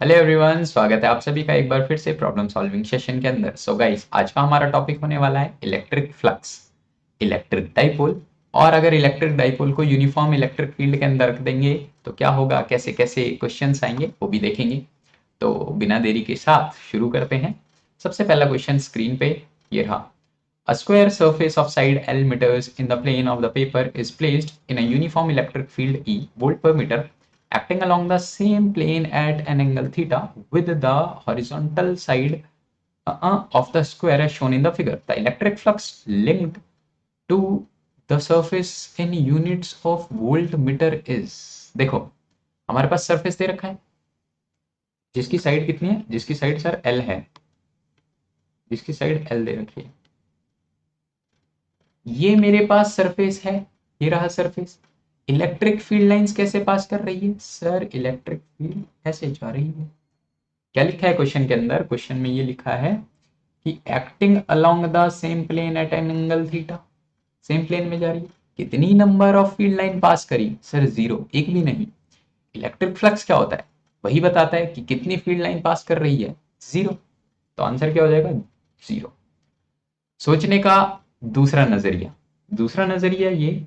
Hello everyone, स्वागत है आप सभी का एक बार फिर से प्रॉब्लम सॉल्विंग सेशन के अंदर। सो गाइस, आज का हमारा टॉपिक होने वाला है इलेक्ट्रिक फ्लक्स, इलेक्ट्रिक डाइपोल। और अगर इलेक्ट्रिक डाइपोल को यूनिफॉर्म इलेक्ट्रिक फील्ड के अंदर रख देंगे तो क्या होगा, कैसे कैसे क्वेश्चंस आएंगे वो भी देखेंगे। तो बिना देरी के साथ शुरू करते हैं। सबसे पहला क्वेश्चन स्क्रीन पे ये रहा। A square surface of side L meters in the plane of the paper is placed in a uniform electric field E volt per meter acting along the same plane at an angle theta with the horizontal side of the square as shown in the figure. The electric flux linked to the surface in units of voltmeter is। देखो, हमारे पास surface दे रखा है जिसकी side कितनी है, जिसकी side sir L है, जिसकी साइड L दे रखी है। ये मेरे पास सरफेस है, ये रहा सरफेस। इलेक्ट्रिक फील्ड लाइंस कैसे पास कर रही है सर? इलेक्ट्रिक फील्ड ऐसे जा रही है। क्या लिखा है क्वेश्चन के अंदर? क्वेश्चन में ये लिखा है कि acting along the same plane at an angle theta. Same plane में जा रही है। कितनी number of field line pass करी सर? जीरो, एक भी नहीं। इलेक्ट्रिक फ्लक्स क्या होता है? वही बताता है कि कितनी फील्ड लाइन पास कर रही है, जीरो। तो आंसर क्या हो जाएगा? जीरो। सोचने का दूसरा नजरिया, दूसरा नजरिया ये,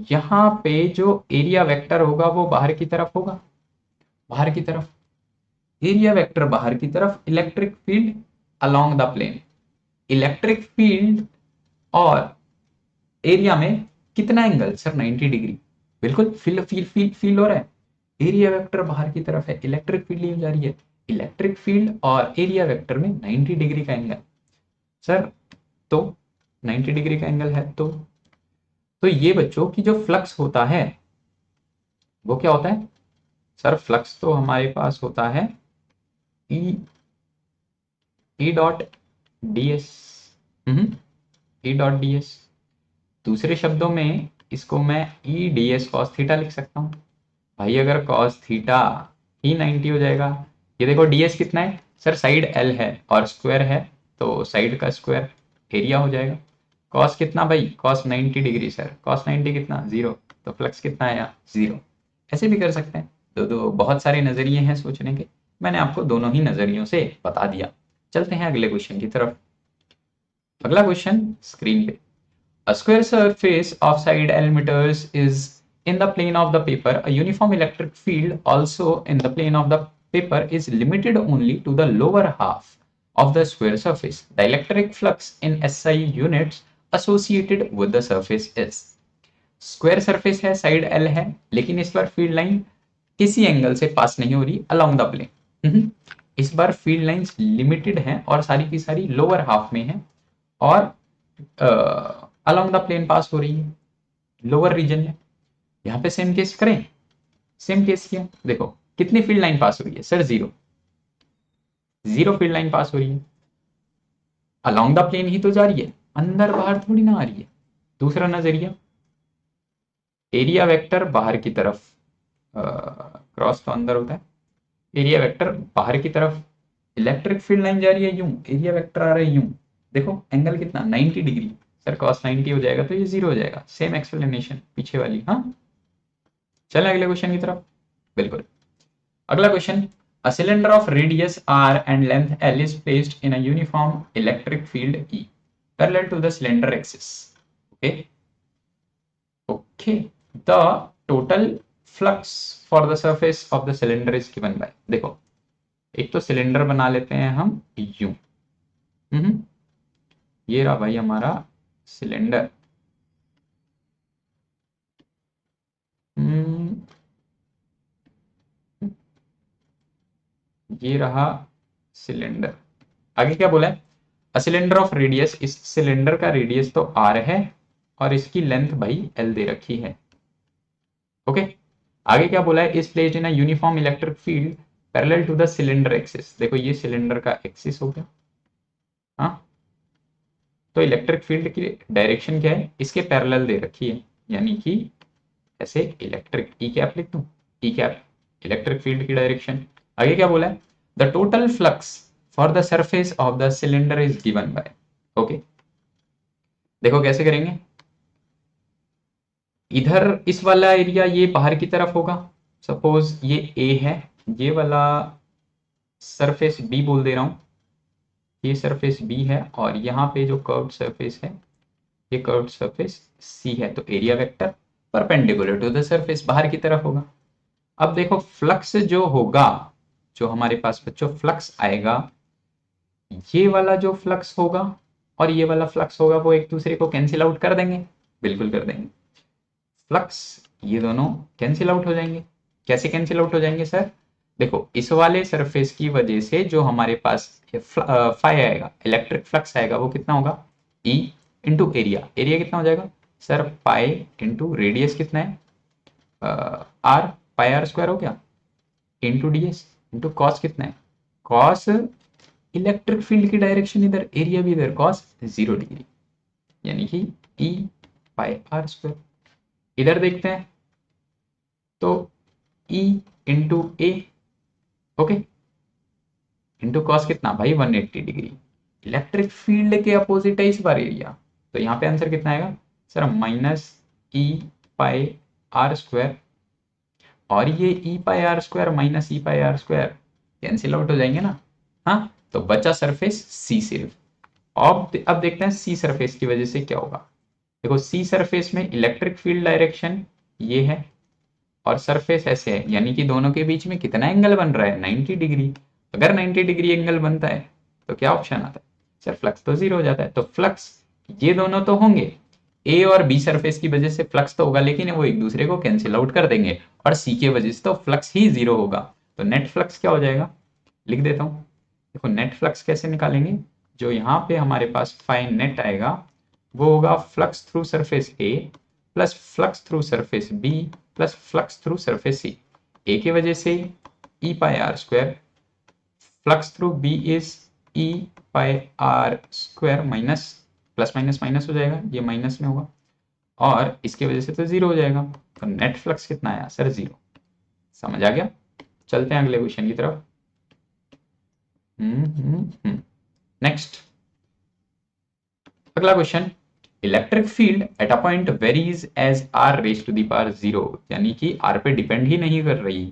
यहाँ पे जो एरिया वेक्टर होगा वो बाहर की तरफ होगा, बाहर की तरफ। एरिया वेक्टर बाहर की तरफ, electric field along the plane. Electric field और एरिया में कितना एंगल सर? 90 डिग्री। बिल्कुल, फील फील फील फील हो रहा है। एरिया वेक्टर बाहर की तरफ है, इलेक्ट्रिक फील्ड ही जा रही है। इलेक्ट्रिक फील्ड और एरिया वेक्टर में 90 डिग्री का एंगल सर। तो 90 डिग्री का एंगल है तो ये बच्चों की जो फ्लक्स होता है वो क्या होता है सर? फ्लक्स तो हमारे पास होता है E E dot D S. E dot D S. दूसरे शब्दों में इसको मैं E D S cos theta लिख सकता हूँ। भाई अगर कॉस थीटा ही 90 हो जाएगा। ये देखो डी एस कितना है सर? साइड एल है और स्क्वायर है, तो साइड का स्क्वायर एरिया हो जाएगा। कॉस कितना भाई? Cos 90 degree sir. कॉस 90 कितना? जीरो। तो फ्लक्स कितना आया? जीरो। ऐसे भी कर सकते हैं। तो बहुत सारे नजरिए हैं सोचने के, मैंने आपको दोनों ही नजरियों से बता दिया। चलते हैं अगले क्वेश्चन की तरफ। अगला क्वेश्चन स्क्रीन पे। A square surface of side L meters is in the plane of the paper. A uniform electric field also in the plane of the paper is limited only to the lower half of the square surface. The electric flux in SI units associated with the surface is। Square surface है, side L है, लेकिन इस बार field line किसी angle से पास नहीं हो रही along the plane. इस बार फील्ड लाइंस लिमिटेड हैं और सारी की सारी लोअर हाफ में है और अलोंग द प्लेन पास हो रही है, लोअर रीजन में। यहाँ पे सेम केस करें, सेम केस किया। देखो कितनी फील्ड लाइन पास हो रही है sir? Zero. Zero field line पास हो रही है। अलोंग द प्लेन ही तो जा रही है, अंदर बाहर थोड़ी ना आ रही है। दूसरा नजरिया, एरिया वेक्टर बाहर की तरफ, क्रॉस तो अंदर होता है, एरिया वेक्टर बाहर की तरफ। इलेक्ट्रिक फील्ड लाइन जा रही है यूं, एरिया वेक्टर आ रहा है यूं। देखो एंगल कितना? 90 डिग्री सर। कॉस 90 हो जाएगा तो ये जीरो हो जाएगा। सेम एक्सप्लेनेशन पीछे वाली। हाँ, चले अगले क्वेश्चन की तरफ। बिल्कुल, अगला question. A cylinder of radius r and length l is placed in a uniform electric field E parallel to the cylinder axis. Okay, okay, the total flux for the surface of the cylinder is given by। देखो एक तो cylinder बना लेते हैं हम यूं। ये रहा भाई हमारा सिलेंडर। ये रहा सिलेंडर। आगे क्या बोला है? अ सिलेंडर ऑफ रेडियस, इस सिलेंडर का रेडियस तो आर है और इसकी लेंथ भाई एल दे रखी है। ओके, आगे क्या बोला है? Is placed in a uniform electric field parallel to the cylinder axis. देखो ये सिलेंडर का एक्सिस हो गया। हाँ, तो इलेक्ट्रिक फील्ड की डायरेक्शन क्या है? इसके पैरेलल दे रखी है, यानी कि ऐसे इलेक्ट्रिक ई कैप लिख दूं, ई कैप इलेक्ट्रिक फील्ड की डायरेक्शन। आगे क्या बोला है? The total flux for the surface of the cylinder is given by. Okay, देखो कैसे करेंगे। इधर इस वाला एरिया ये बाहर की तरफ होगा। सपोज ये ए है, ये वाला सरफेस बी बोल दे रहा हूँ, ये सरफेस बी है, और यहाँ पे जो कर्व्ड सरफेस है ये कर्व्ड सरफेस सी है। तो area vector perpendicular to the surface बाहर की तरफ होगा। अब देखो फ्लक्स जो होगा, जो हमारे पास बच्चों फ्लक्स आएगा, ये वाला जो फ्लक्स होगा और ये वाला फ्लक्स होगा वो एक दूसरे को कैंसिल आउट कर देंगे, बिल्कुल कर देंगे। फ्लक्स ये दोनों कैंसिल आउट हो जाएंगे। कैसे कैंसिल आउट हो जाएंगे सर? देखो इस वाले सरफेस की वजह से जो हमारे पास फाई आएगा, इलेक्ट्रिक फ्लक्स आएगा, वो कितना होगा? E into area. एरिया कितना हो जाएगा सर? पाई इंटू रेडियस कितना है? आर, पाई आर स्क्वायर हो गया, into D S, into cos कितना है? कॉस इलेक्ट्रिक फील्ड की डायरेक्शन इधर, एरिया भी इधर, कॉस 0 डिग्री, यानी कि ई पाई आर स्क्वायर। इधर देखते हैं तो ई इंटू ए, ओके, इंटू कॉस कितना भाई 180 डिग्री। इलेक्ट्रिक फील्ड के अपोजिट है इस बार एरिया, तो यहाँ पे आंसर कितना आएगा sir? Minus E pi R square, और ये E pi R square minus E pi R square cancel out हो जाएंगे ना। हाँ, तो बचा सरफेस सी सिर्फ। अब देखते हैं सी सरफेस की वजह से क्या होगा। देखो सी सरफेस में इलेक्ट्रिक फील्ड डायरेक्शन ये है और सरफेस ऐसे है, यानी कि दोनों के बीच में कितना एंगल बन रहा है? 90 डिग्री। अगर 90 डिग्री एंगल बनता है तो क्या ऑप्शन आता है सर? फ्लक्स तो 0 हो जाता है। तो फ्लक्स ये दोनों तो होंगे, ए और बी सरफेस की वजह से फ्लक्स तो होगा, लेकिन वो एक दूसरे को कैंसिल आउट कर देंगे, और सी की वजह से तो फ्लक्स ही 0 होगा। तो नेट फ्लक्स क्या हो जाएगा? लिख देता हूँ। देखो नेट फ्लक्स कैसे निकालेंगे? जो यहाँ पे हमारे पास फाइन नेट आएगा वो होगा flux through surface A plus flux through surface B plus flux through surface C. A की वजह से E pi R square, flux through B is E pi R square, minus plus minus minus हो जाएगा, ये minus में होगा, और इसकी वजह से तो 0 हो जाएगा। तो नेट फ्लक्स कितना आया सर? 0। समझ आ गया? चलते हैं अगले क्वेश्चन की तरफ। नेक्स्ट, अगला question, electric field at a point varies as r raise to the power 0, यानी कि आर पे डिपेंड ही नहीं कर रही।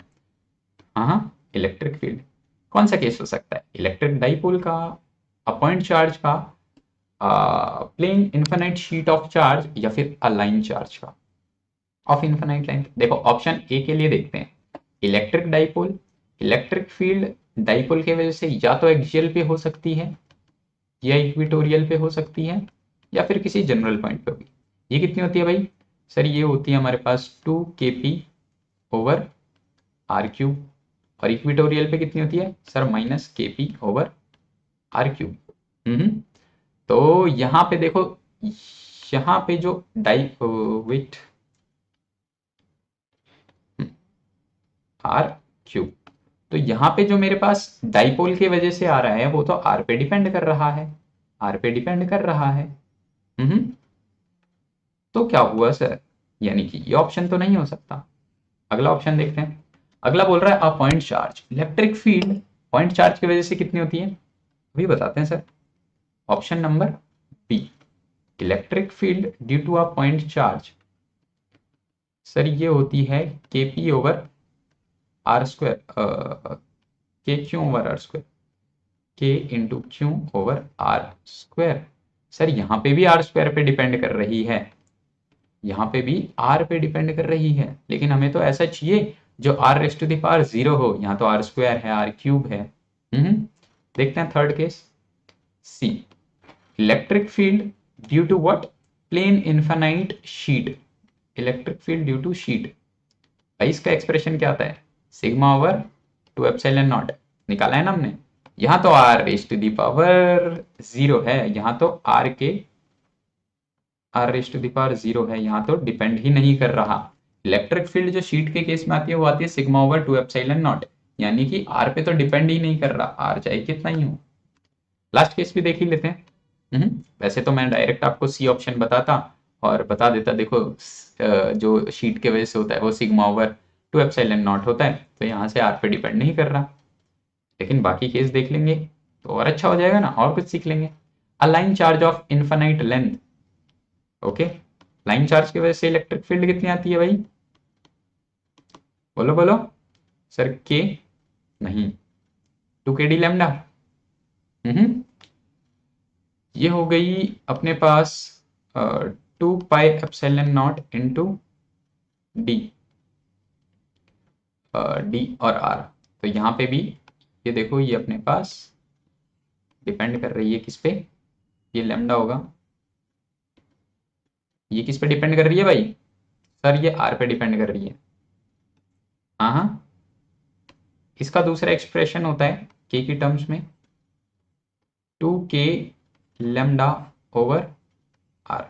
हाँ, इलेक्ट्रिक फील्ड कौन सा केस हो सकता है? इलेक्ट्रिक डाइपोल का, अपॉइंट चार्ज का, plane infinite sheet of charge, या फिर अलाइन चार्ज का ऑफ इन्फिनाइट लेंथ। देखो ऑप्शन ए के लिए देखते हैं, electric dipole. Electric field dipole की वजह से या तो एक्सियल पे हो सकती है, या इक्वेटोरियल पे हो सकती है, या फिर किसी जनरल पॉइंट पे होगी। ये कितनी होती है भाई सर? ये होती है हमारे पास 2kp ओवर आर क्यूब, और इक्वेटोरियल पे कितनी होती है sir? Minus kp over r cube. तो यहाँ पे देखो, यहाँ पे जो वेट आर क्यूब, तो यहाँ पे जो मेरे पास डाइपोल की वजह से आ रहा है वो तो आर पे डिपेंड कर रहा है, आर पे डिपेंड कर रहा है। हम्म तो क्या हुआ सर? यानी कि ये ऑप्शन तो नहीं हो सकता। अगला ऑप्शन देखते हैं। अगला बोल रहा है a point charge, electric field point charge की वजह से कितनी होती है? अभी बताते हैं sir. Option number B, electric field due to a point charge, sir ये होती है kp over r square, k q over r square, k into q over r square. Sir यहाँ पे भी आर स्क्वायर पे डिपेंड कर रही है, यहाँ पे भी आर पे डिपेंड कर रही है, लेकिन हमें तो ऐसा चाहिए जो r raise to the power 0 हो। यहाँ तो आर स्क्वायर है, आर क्यूब है। देखते हैं third case, C, electric field due to what? Plane infinite sheet, electric field due to sheet. भाई इसका एक्सप्रेशन क्या आता है? सिग्मा ओवर 2 एप्सिलॉन नॉट, निकाला है ना हमने। यहाँ तो r raise to the power 0 है, यहाँ तो आर के r raise to the power 0 है, यहाँ तो डिपेंड ही नहीं कर रहा। इलेक्ट्रिक फील्ड जो शीट के केस में आती है वो आती है सिग्मा ओवर 2 एप्सिलॉन नॉट, यानी कि आर पे तो डिपेंड ही नहीं कर रहा, आर चाहे कितना ही हो। लास्ट केस भी देख ही लेते हैं। वैसे तो मैं डायरेक्ट आपको सी ऑप्शन बताता और बता देता, देखो जो शीट के वजह से होता है वो सिग्मा ओवर 2 एप्सिलॉन नॉट होता है, तो यहाँ से आर पे डिपेंड नहीं कर रहा। लेकिन बाकी केस देख लेंगे तो और अच्छा हो जाएगा ना, और कुछ सीख लेंगे। A line charge of infinite length, okay, line charge की वजह से इलेक्ट्रिक फील्ड कितनी आती है भाई? बोलो बोलो सर। के नहीं, 2 kd लैम्डा। ये हो गई अपने पास 2 pi epsilon not into D, D और आर। तो यहाँ पे भी ये देखो, ये अपने पास डिपेंड कर रही है किस पे, ये लैम्डा होगा। ये किस पे डिपेंड कर रही है भाई सर? ये आर पे डिपेंड कर रही है। हाँ हाँ, इसका दूसरा एक्सप्रेशन होता है के की टर्म्स में 2k लैम्डा ओवर आर।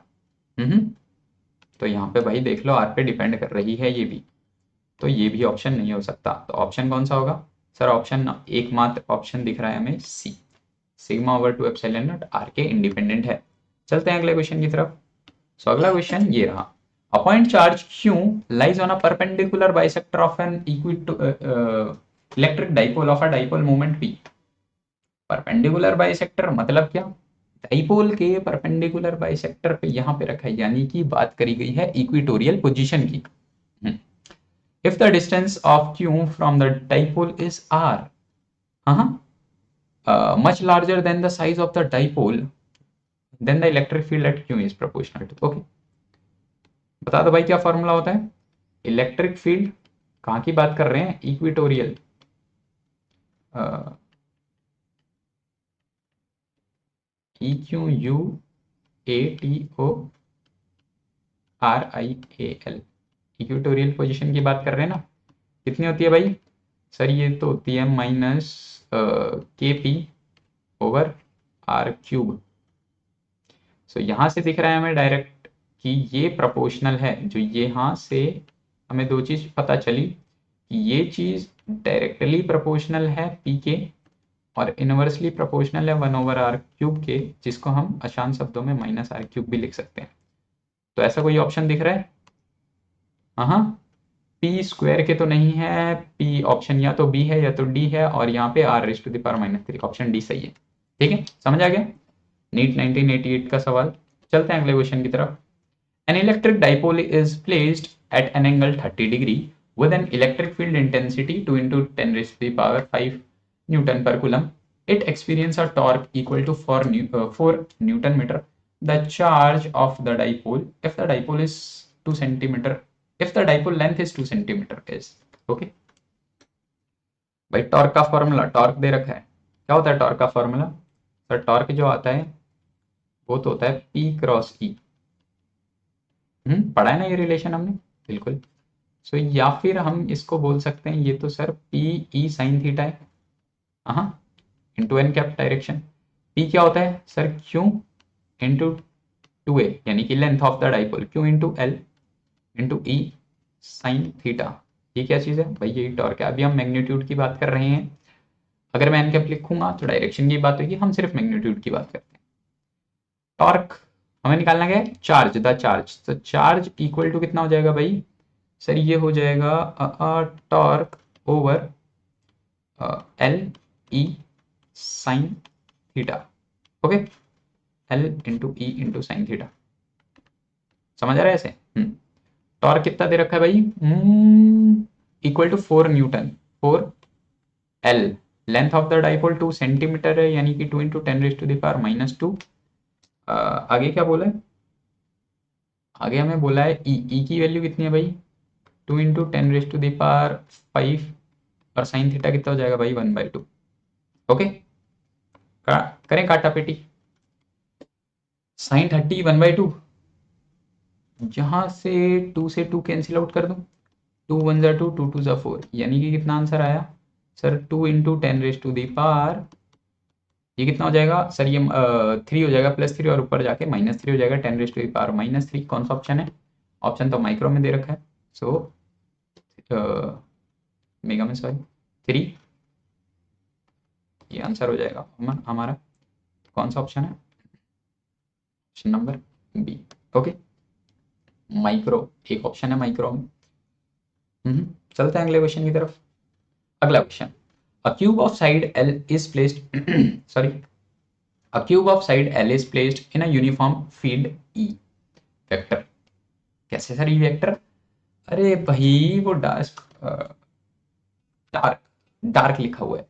तो यहाँ पे भाई देख लो, आर पे डिपेंड कर रही है ये भी, तो ये भी ऑप्शन नहीं हो सकता। तो ऑप्शन कौन सा होगा सर? ऑप्शन एकमात्र ऑप्शन दिख रहा है हमें see, sigma over 2 epsilon naught R के इंडिपेंडेंट है। चलते हैं अगले क्वेश्चन की तरफ। सो अगला क्वेश्चन ये रहा, अ point charge Q lies on a perpendicular bisector of an electric dipole of a dipole moment P. Perpendicular bisector मतलब क्या? डाइपोल के परपेंडिकुलर बाइसेक्टर पे यहाँ पे रखा है, यानी कि बात करी गई है इक्वेटोरियल पोजीशन की। If the distance of q from the dipole is r, much larger than the size of the dipole, then the electric field at q is proportional to, okay। बता दो भाई क्या फॉर्मूला होता है? Electric field कहाँ की बात कर रहे हैं? Equatorial, E Q U A T O R I A L, equatorial position की बात कर रहे हैं ना। कितनी होती है भाई सर? ये तो होती है माइनस के पी ओवर आर क्यूब। सो यहाँ से दिख रहा है हमें डायरेक्ट कि ये प्रोपोर्शनल है। जो यहाँ से हमें दो चीज़ पता चली कि ये चीज़ डायरेक्टली प्रोपोर्शनल है पी के, और इनवर्सली प्रोपोर्शनल है 1/r³ के, जिसको हम आसान शब्दों में -r³ भी लिख सकते हैं। तो ऐसा कोई ऑप्शन दिख रहा है? हाँ, पी स्क्वायर के तो नहीं है, पी ऑप्शन या तो बी है या तो डी है, और यहाँ पे r⁻³ ऑप्शन डी सही है। ठीक है, समझ आ गया? नीट 1988 का सवाल। चलते हैं अगले क्वेश्चन की तरफ। An electric dipole is placed at an angle 30 degree with an electric field intensity 2 into 10 raised to the power 5 Newton per coulomb. It experiences a torque equal to 4 Newton meter. The charge of the dipole, if the dipole is 2 centimeter, if the dipole length is 2 centimeter is, okay। भाई torque का formula, torque दे रखा है, क्या होता है torque का formula sir? Torque जो आता है वो तो होता है P क्रॉस E। पढ़ा है ना ये रिलेशन हमने, बिल्कुल। सो या फिर हम इसको बोल सकते हैं, ये तो sir p E sine theta है, हाँ, into n cap direction. P क्या होता है सर? क्यू इंटू 2a, यानी कि length of the dipole, q into l into E sine theta. ये क्या चीज़ है भाई? यही टॉर्क है। अभी हम मैग्नीट्यूड की बात कर रहे हैं, अगर मैं एन कैप लिखूंगा तो डायरेक्शन की बात होगी, हम सिर्फ मैग्नीट्यूड की बात करते हैं। टॉर्क हमें निकालना क्या है? Charge, the charge. तो चार्ज इक्वल टू कितना हो जाएगा भाई सर? ये हो जाएगा torque over L E sine theta, okay. L into E into sine theta, समझ आ रहा है ऐसे? टॉर्क कितना दे रखा है भाई? Equal to 4 newton, 4 l. Length of the dipole 2 centimetre है, यानी कि 2 into 10 raise to the power -2। आगे क्या बोला है? आगे हमें बोला है ई की वैल्यू कितनी है भाई? 2 into 10 raise to the power 5, और साइन थीटा कितना हो जाएगा भाई? 1/2, ओके। करें काटा पेटी, साइन 30 1/2, जहां से 2 से 2 कैंसिल आउट कर दूं, 2 1 जा 2, 2 2 जा 4, यानी कि कितना आंसर आया sir? 2 into 10 raise to the power, ये कितना हो जाएगा सर? ये 3 हो जाएगा, +3, और ऊपर जाके -3 हो जाएगा, 10 रेज टू दी पावर -3। कौन सा ऑप्शन है? ऑप्शन तो माइक्रो में दे रखा है, सो मेगा में सॉरी 3, ये आंसर हो जाएगा हमारा। कौन सा ऑप्शन है? Option number B, okay. Micro एक ऑप्शन है माइक्रो में। चलते हैं अगले क्वेश्चन की तरफ। अगला question, a cube of side l is placed sorry, a cube of side l is placed in a uniform field E vector. कैसे सर ई वेक्टर? अरे भाई वो टार्क, डार्क लिखा हुआ है,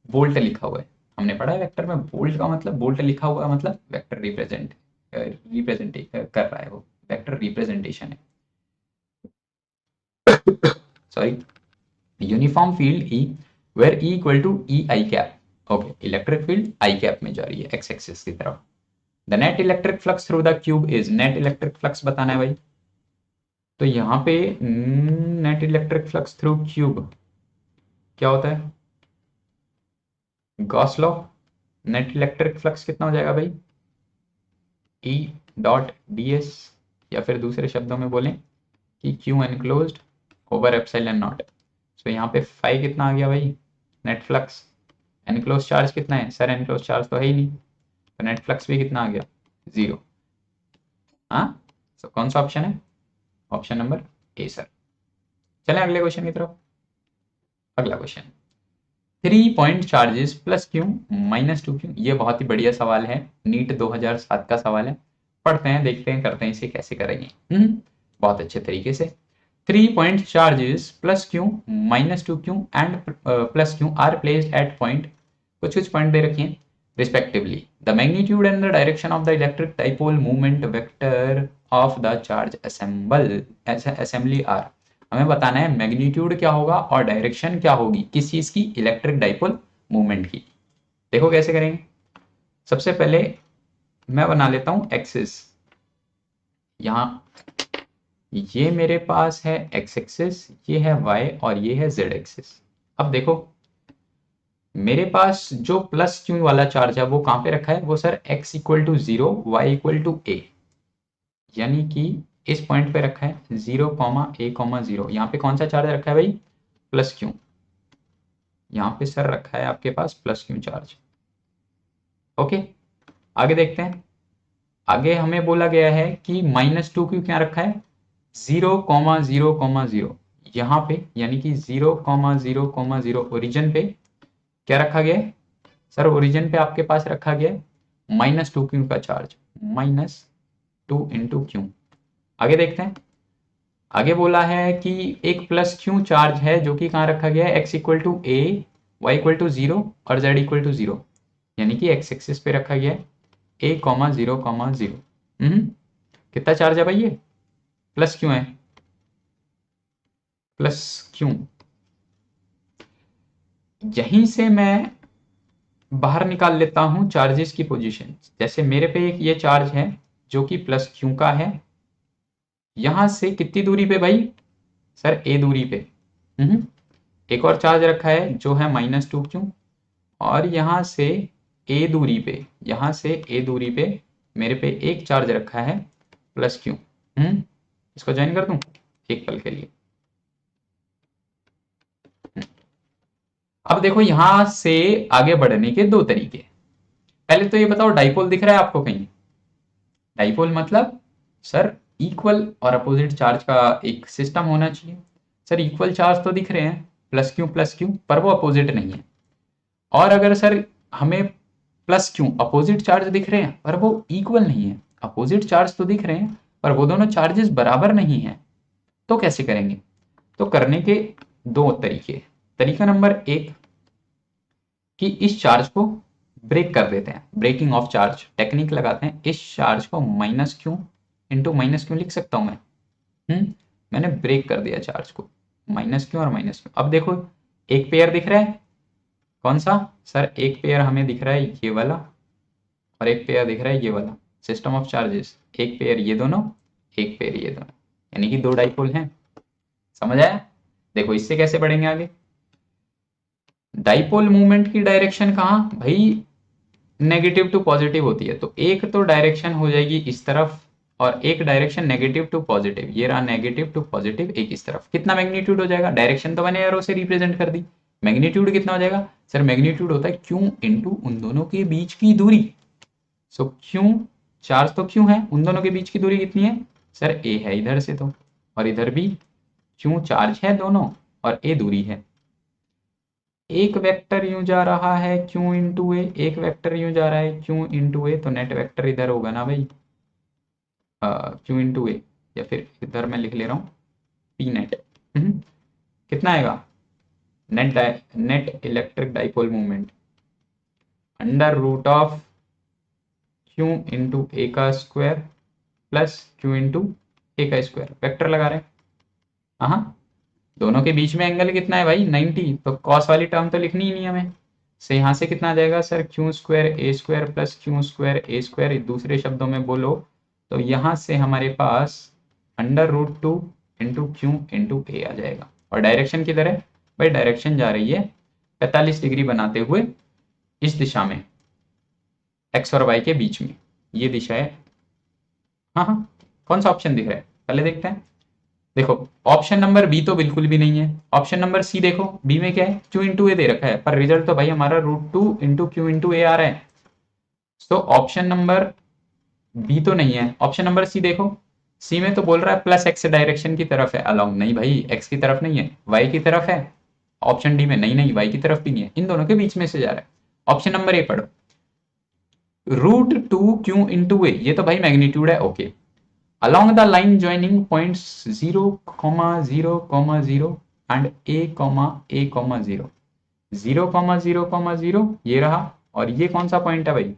बोल्ट लिखा हुआ है। हमने पढ़ा है वेक्टर में बोल्ट का मतलब, बोल्ट लिखा हुआ मतलब वेक्टर रिप्रेजेंट कर रहा है, वो वेक्टर रिप्रेजेंटेशन है। Sorry, uniform field E where E equal to E I cap. Okay, electric field I cap में जा रही है एक्स एक्सिस की तरफ। The net electric flux through the cube is, net electric flux बताना है भाई। तो यहाँ पे net electric flux through cube क्या होता है, Gauss law. Net electric flux कितना हो जाएगा भाई, ई डॉट डी एस, या फिर दूसरे शब्दों में बोलें कि Q enclosed over epsilon naught. So यहाँ पे फाई कितना आ गया भाई, नेट फ्लक्स। एनक्लोज चार्ज कितना है सर, एनक्लोज चार्ज तो है ही नहीं, तो नेट फ्लक्स भी कितना आ गया, 0। हाँ, सो कौन सा ऑप्शन है, ऑप्शन नंबर ए सर। चलें अगले क्वेश्चन की तरफ। अगला question, 3 point charges plus q minus 2 Q. ये बहुत ही बढ़िया सवाल है, नीट 2007 का सवाल है। पढ़ते हैं, देखते हैं, करते हैं इसे कैसे करेंगे बहुत अच्छे तरीके से। 3 point charges plus q minus 2 q and plus q are placed at point, कुछ कुछ पॉइंट दे रखे हैं respectively. The magnitude and the direction of the electric dipole movement vector of the charge assembly are. हमें बताना है magnitude क्या होगा और डायरेक्शन क्या होगी किस चीज की, इलेक्ट्रिक डाइपोल मूवमेंट की। देखो कैसे करेंगे। सबसे पहले मैं बना लेता हूं एक्सिस, यहां ये मेरे पास है एक्स एक्सिस, ये है वाई और ये है जेड एक्सिस। अब देखो मेरे पास जो प्लस क्यू वाला चार्ज है वो कहां पे रखा है, वो sir x equal to 0 Y equal to A, यानी कि इस पॉइंट पे रखा है 0 कॉमा ए कॉमा 0। यहाँ पे कौन सा चार्ज रखा है भाई, प्लस क्यू। यहाँ पे सर रखा है आपके पास प्लस क्यू चार्ज। ओके, आगे देखते हैं। आगे हमें बोला गया है कि माइनस 2 क्यू क्या रखा है, 0 कॉमा 0 कॉमा 0। यहाँ पे यानी कि 0 कॉमा 0 कॉमा 0 ओरिजिन पे क्या रखा गया है सर, ओरिजिन पे आपके पास रखा गया है माइनस 2 क्यू का चार्ज, माइनस 2 इंटू क्यू। आगे देखते हैं। आगे बोला है कि एक प्लस क्यू चार्ज है जो कि कहाँ रखा गया है, x equal to a, y equal to 0 और z इक्वल टू 0, यानी कि x एक्सिस पे रखा गया है a कॉमा 0 कॉमा 0। कितना चार्ज है भाई, ये प्लस क्यू है, प्लस क्यू। यहीं से मैं बाहर निकाल लेता हूं चार्जेस की पोजीशन। जैसे मेरे पे एक ये चार्ज है जो कि प्लस क्यू का है, यहां से कितनी दूरी पे भाई सर, ए दूरी पे। एक और चार्ज रखा है जो है माइनस 2 क्यू, और यहां से ए दूरी पे, यहां से ए दूरी पे मेरे पे एक चार्ज रखा है प्लस क्यू। इसको ज्वाइन कर दूं एक पल के लिए। अब देखो यहां से आगे बढ़ने के दो तरीके। पहले तो ये बताओ डाइपोल दिख रहा है आपको कहीं, डाइपोल मतलब सर इक्वल और अपोजिट चार्ज का एक सिस्टम होना चाहिए। सर इक्वल चार्ज तो दिख रहे हैं प्लस क्यू, पर वो अपोजिट नहीं है। और अगर सर हमें प्लस क्यू अपोजिट चार्ज दिख रहे हैं पर वो इक्वल नहीं है, अपोजिट चार्ज तो दिख रहे हैं पर वो दोनों चार्जेस बराबर नहीं है, तो कैसे करेंगे। तो करने के दो तरीके। तरीका नंबर एक कि इस चार्ज को ब्रेक कर देते हैं, ब्रेकिंग ऑफ चार्ज टेक्निक लगाते हैं। इस चार्ज को minus Q into minus Q लिख सकता हूं मैं। मैंने ब्रेक कर दिया चार्ज को, माइनस क्यू और माइनस क्यू। अब देखो एक पेयर दिख रहा है, कौन सा सर, एक पेयर हमें दिख रहा है ये वाला और एक पेयर दिख रहा है ये वाला। सिस्टम ऑफ चार्जेस, एक पेयर ये दोनों, एक पेयर ये दोनों, यानी कि दो डाइपोल हैं। समझ आया। देखो इससे कैसे बढ़ेंगे आगे। डाइपोल मूवमेंट की डायरेक्शन कहाँ भाई, नेगेटिव टू पॉजिटिव होती है। तो एक तो डायरेक्शन हो जाएगी इस तरफ और एक डायरेक्शन नेगेटिव टू पॉजिटिव, ये रहा नेगेटिव टू पॉजिटिव एक इस तरफ। कितना मैग्नीट्यूड हो जाएगा, डायरेक्शन तो मैंने एरो से रिप्रेजेंट कर दी, मैग्नीट्यूड कितना हो जाएगा सर, मैग्नीट्यूड होता है क्यू इंटू उन दोनों के बीच की दूरी। सो क्यू चार्ज तो क्यू है, उन दोनों के बीच की दूरी कितनी है सर, ए है इधर से तो, और इधर भी क्यू चार्ज है दोनों और ए दूरी है। एक वेक्टर यूं जा रहा है क्यू इंटू ए, एक वेक्टर यूं जा रहा है क्यू इंटू ए, तो नेट वेक्टर इधर होगा ना भाई क्यू इंटू ए, या फिर इधर मैं लिख ले रहा हूँ पी नेट। कितना आएगा net electric dipole moment under root of Q into A का square plus Q into A का स्क्वायर, वेक्टर लगा रहे हैं। हाँ, दोनों के बीच में एंगल कितना है भाई 90, तो कॉस वाली टर्म तो लिखनी ही नहीं हमें। से यहाँ से कितना आ जाएगा sir, Q square A square plus Q square A square, दूसरे शब्दों में बोलो तो यहाँ से हमारे पास under root 2 into Q into A आ जाएगा। और डायरेक्शन किधर है भाई, डायरेक्शन जा रही है 45 डिग्री बनाते हुए इस दिशा में, एक्स और वाई के बीच में, ये दिशा है। हाँ हाँ, कौन सा ऑप्शन दिख रहा है पहले देखते हैं। देखो ऑप्शन नंबर बी तो बिल्कुल भी नहीं है, ऑप्शन नंबर सी देखो, बी में क्या है, क्यू इंटू ए दे रखा है, पर रिजल्ट तो भाई हमारा root 2 into Q into A आ रहा है। तो ऑप्शन नंबर बी तो नहीं है, ऑप्शन नंबर सी देखो, सी में तो बोल रहा है प्लस एक्स डायरेक्शन की तरफ है अलोंग, नहीं भाई एक्स की तरफ नहीं है, वाई की तरफ है। ऑप्शन डी में नहीं नहीं, वाई की तरफ भी नहीं है, इन दोनों के बीच में से जा रहा है। ऑप्शन नंबर ए पढ़ो, रूट 2 क्यू इंटू ए, ये तो भाई मैग्नीट्यूड है, okay. Along the line joining points 0, 0, 0 and a, 0, 0, 0, 0 ये रहा, और ये कौन सा पॉइंट है भाई,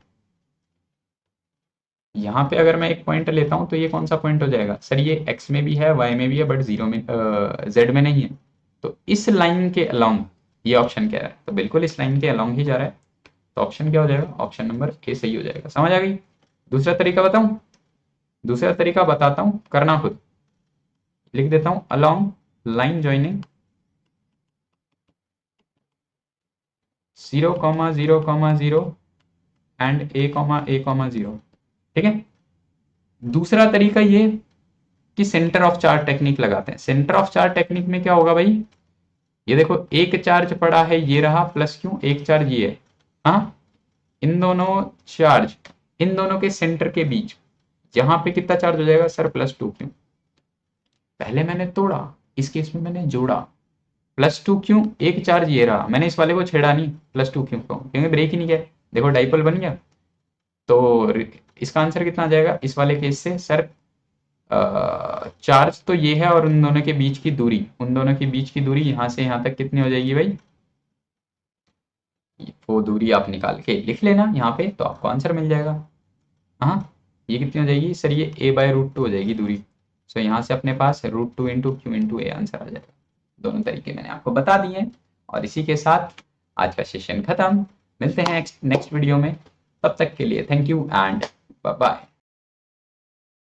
यहाँ पे अगर मैं एक पॉइंट लेता हूं तो ये कौन सा पॉइंट हो जाएगा सर, ये x में भी है y में भी है बट जीरो में z में नहीं है, तो इस लाइन के अलोंग ये ऑप्शन कह रहा है, तो बिल्कुल इस लाइन के अलोंग ही जा रहा है, तो ऑप्शन क्या हो जाएगा, ऑप्शन नंबर ए सही हो जाएगा। समझ आ गई। दूसरा तरीका बताऊं, दूसरा तरीका बताता हूं, करना खुद, लिख देता हूं along line joining 0, 0, 0 and a, 0, ठीक है। दूसरा तरीका ये कि सेंटर ऑफ चार्ज टेक्निक लगाते हैं। सेंटर ऑफ चार्ज टेक्निक में क्या होगा भाई, ये देखो एक चार्ज पड़ा है, ये रहा प्लस क्यू, एक चार्ज ये है, हाँ, इन दोनों चार्ज, इन दोनों के सेंटर के बीच यहां पे कितना चार्ज हो जाएगा सर, प्लस 2 क्यू। पहले मैंने तोड़ा, इस केस में मैंने जोड़ा, प्लस 2 क्यू, एक चार्ज ये रहा, मैंने इस वाले को छेड़ा नहीं प्लस 2 क्यू को, क्योंकि ब्रेक ही नहीं किया। देखो डाइपोल बन गया, तो इसका आंसर कितना आ जाएगा इस वाले केस से सर, चार्ज तो ये है और उन दोनों के बीच की दूरी, उन दोनों के बीच की दूरी यहाँ से यहाँ तक कितनी हो जाएगी भाई, वो दूरी आप निकाल के लिख लेना यहाँ पे, तो आपको आंसर मिल जाएगा। हाँ, ये कितनी हो जाएगी सर, ये a बाय रूट 2 हो जाएगी दूरी। सो यहाँ से अपने पास root 2 into Q into A answer आ जाएगा। दोनों तरीके मैंने आपको बता दिए हैं, और इसी के साथ आज का सेशन खत्म। मिलते हैं नेक्स्ट वीडियो में, तब तक के लिए thank you and bye bye.